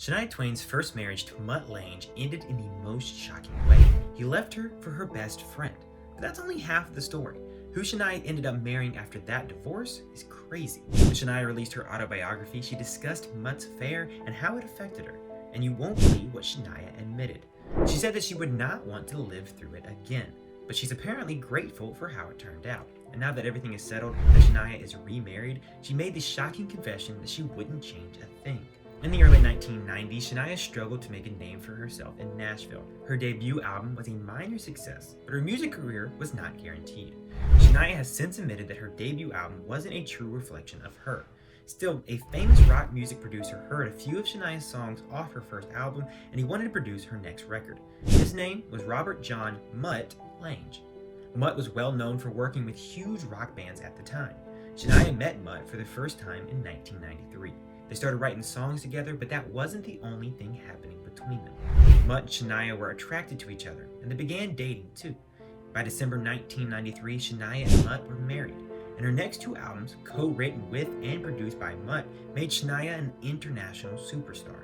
Shania Twain's first marriage to Mutt Lange ended in the most shocking way. He left her for her best friend. But that's only half of the story. Who Shania ended up marrying after that divorce is crazy. When Shania released her autobiography, she discussed Mutt's affair and how it affected her. And you won't believe what Shania admitted. She said that she would not want to live through it again. But she's apparently grateful for how it turned out. And now that everything is settled and Shania is remarried, she made the shocking confession that she wouldn't change a thing. In the early 1990s, Shania struggled to make a name for herself in Nashville. Her debut album was a minor success, but her music career was not guaranteed. Shania has since admitted that her debut album wasn't a true reflection of her. Still, a famous rock music producer heard a few of Shania's songs off her first album, and he wanted to produce her next record. His name was Robert John Mutt Lange. Mutt was well known for working with huge rock bands at the time. Shania met Mutt for the first time in 1993. They started writing songs together, but that wasn't the only thing happening between them. Mutt and Shania were attracted to each other, and they began dating too. By December 1993, Shania and Mutt were married, and her next two albums, co-written with and produced by Mutt, made Shania an international superstar.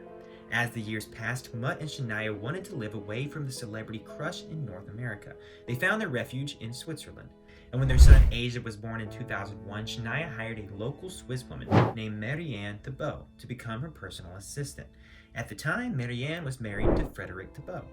As the years passed, Mutt and Shania wanted to live away from the celebrity crush in North America. They found their refuge in Switzerland. And when their son Asia was born in 2001, Shania hired a local Swiss woman named Marianne to become her personal assistant. At the time, Marianne was married to Frederick Thibault.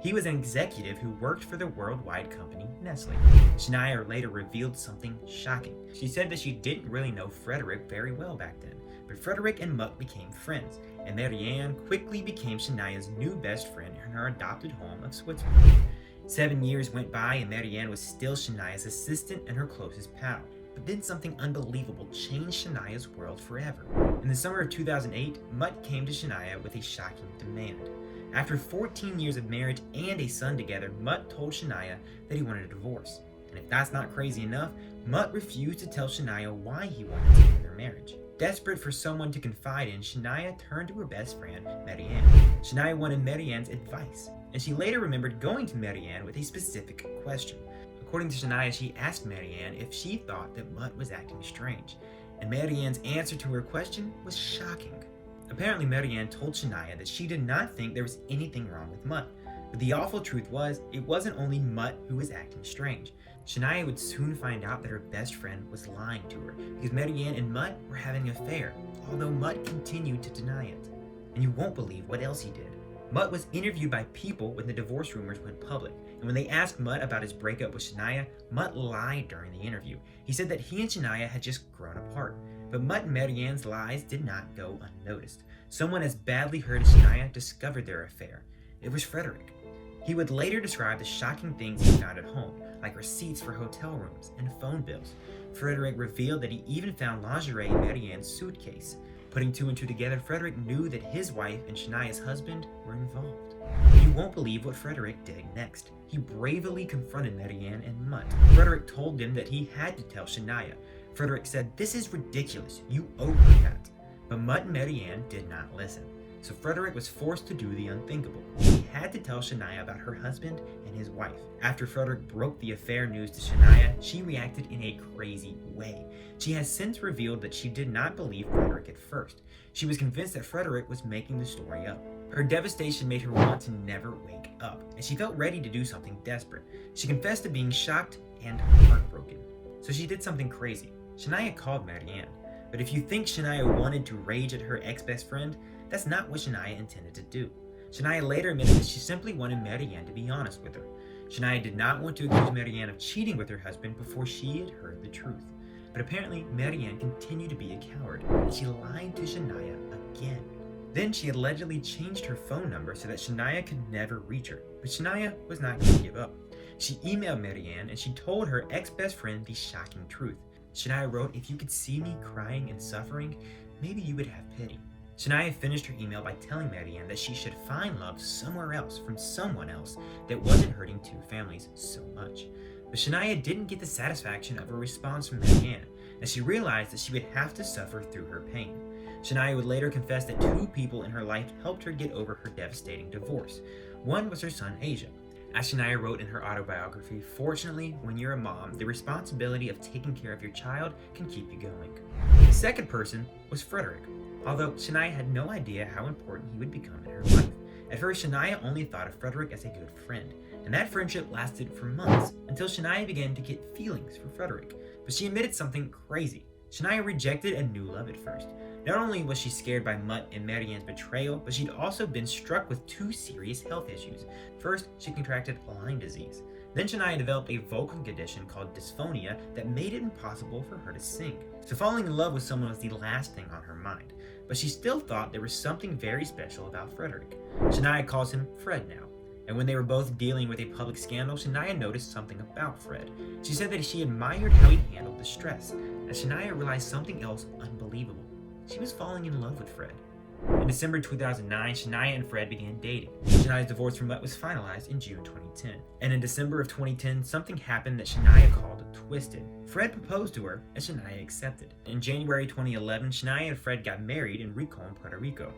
He was an executive who worked for the worldwide company Nestle. Shania later revealed something shocking. She said that she didn't really know Frederick very well back then, but Frederick and Mutt became friends, and Marianne quickly became Shania's new best friend in her adopted home of Switzerland. 7 years went by and Marianne was still Shania's assistant and her closest pal. But then something unbelievable changed Shania's world forever. In the summer of 2008, Mutt came to Shania with a shocking demand. After 14 years of marriage and a son together, Mutt told Shania that he wanted a divorce. And if that's not crazy enough, Mutt refused to tell Shania why he wanted to end their marriage. Desperate for someone to confide in, Shania turned to her best friend, Marianne. Shania wanted Marianne's advice, and she later remembered going to Marianne with a specific question. According to Shania, she asked Marianne if she thought that Mutt was acting strange, and Marianne's answer to her question was shocking. Apparently, Marianne told Shania that she did not think there was anything wrong with Mutt, but the awful truth was, it wasn't only Mutt who was acting strange. Shania would soon find out that her best friend was lying to her because Marianne and Mutt were having an affair, although Mutt continued to deny it. And you won't believe what else he did. Mutt was interviewed by People when the divorce rumors went public, and when they asked Mutt about his breakup with Shania, Mutt lied during the interview. He said that he and Shania had just grown apart, but Mutt and Marianne's lies did not go unnoticed. Someone as badly hurt as Shania discovered their affair. It was Frederick. He would later describe the shocking things he found at home, like receipts for hotel rooms and phone bills. Frederick revealed that he even found lingerie in Marianne's suitcase. Putting two and two together, Frederick knew that his wife and Shania's husband were involved. You won't believe what Frederick did next. He bravely confronted Marianne and Mutt. Frederick told them that he had to tell Shania. Frederick said, "This is ridiculous. You owe her that." But Mutt and Marianne did not listen. So Frederick was forced to do the unthinkable. He had to tell Shania about her husband and his wife. After Frederick broke the affair news to Shania, she reacted in a crazy way. She has since revealed that she did not believe Frederick at first. She was convinced that Frederick was making the story up. Her devastation made her want to never wake up, and she felt ready to do something desperate. She confessed to being shocked and heartbroken. So she did something crazy. Shania called Marianne. But if you think Shania wanted to rage at her ex-best friend, that's not what Shania intended to do. Shania later admitted that she simply wanted Marianne to be honest with her. Shania did not want to accuse Marianne of cheating with her husband before she had heard the truth. But apparently, Marianne continued to be a coward, and she lied to Shania again. Then she allegedly changed her phone number so that Shania could never reach her. But Shania was not going to give up. She emailed Marianne and she told her ex-best friend the shocking truth. Shania wrote, "If you could see me crying and suffering, maybe you would have pity." Shania finished her email by telling Marianne that she should find love somewhere else from someone else that wasn't hurting two families so much. But Shania didn't get the satisfaction of a response from Marianne, and she realized that she would have to suffer through her pain. Shania would later confess that two people in her life helped her get over her devastating divorce. One was her son Asia. As Shania wrote in her autobiography, "Fortunately, when you're a mom, the responsibility of taking care of your child can keep you going." The second person was Frederick. although Shania had no idea how important he would become in her life. At first, Shania only thought of Frederick as a good friend, and that friendship lasted for months until Shania began to get feelings for Frederick. But she admitted something crazy. Shania rejected a new love at first. Not only was she scared by Mutt and Marianne's betrayal, but she'd also been struck with two serious health issues. First, she contracted Lyme disease. Then Shania developed a vocal condition called dysphonia that made it impossible for her to sing. So falling in love with someone was the last thing on her mind. But she still thought there was something very special about Frederick. Shania calls him Fred now. And when they were both dealing with a public scandal, Shania noticed something about Fred. She said that she admired how he handled the stress. As Shania realized something else unbelievable. She was falling in love with Fred. In December 2009, Shania and Fred began dating. Shania's divorce from Mutt was finalized in June 2010. And in December of 2010, something happened that Shania called twisted. Fred proposed to her, and Shania accepted. In January 2011, Shania and Fred got married in Rincon, Puerto Rico.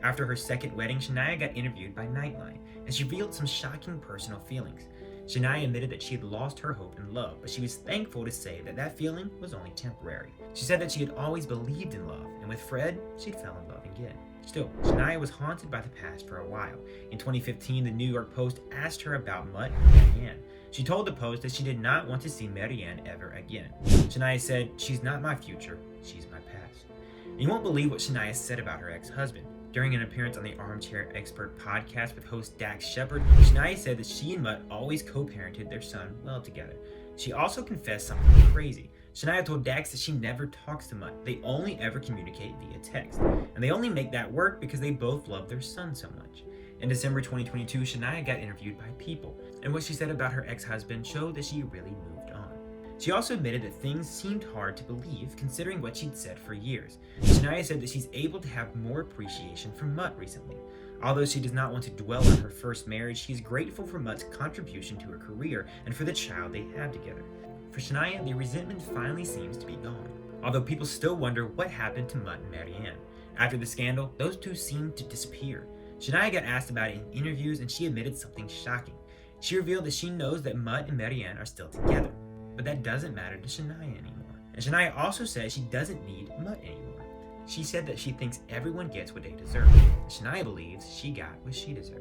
After her second wedding, Shania got interviewed by Nightline, and she revealed some shocking personal feelings. Shania admitted that she had lost her hope in love, but she was thankful to say that that feeling was only temporary. She said that she had always believed in love, and with Fred, she'd fell in love again. Still, Shania was haunted by the past for a while. In 2015, the New York Post asked her about Mutt and Marianne. She told the Post that she did not want to see Marianne ever again. Shania said, "She's not my future, she's my past." And you won't believe what Shania said about her ex-husband. During an appearance on the Armchair Expert podcast with host Dax Shepard, Shania said that she and Mutt always co-parented their son well together. She also confessed something crazy. Shania told Dax that she never talks to Mutt. They only ever communicate via text. And they only make that work because they both love their son so much. In December 2022, Shania got interviewed by People, and what she said about her ex-husband showed that she really moved on. She also admitted that things seemed hard to believe considering what she'd said for years. Shania said that she's able to have more appreciation for Mutt recently. Although she does not want to dwell on her first marriage, she is grateful for Mutt's contribution to her career and for the child they have together. For Shania, the resentment finally seems to be gone, although people still wonder what happened to Mutt and Marianne. After the scandal, those two seemed to disappear. Shania got asked about it in interviews and she admitted something shocking. She revealed that she knows that Mutt and Marianne are still together. But that doesn't matter to Shania anymore. And Shania also said she doesn't need Mutt anymore. She said that she thinks everyone gets what they deserve. And Shania believes she got what she deserved.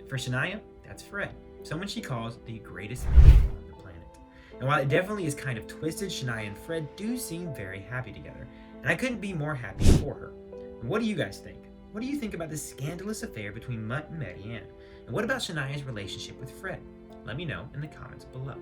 For Shania, that's Fred, someone she calls the greatest man on the planet. And while it definitely is kind of twisted, Shania and Fred do seem very happy together. And I couldn't be more happy for her. And what do you guys think? What do you think about this scandalous affair between Mutt and Marianne? And what about Shania's relationship with Fred? Let me know in the comments below.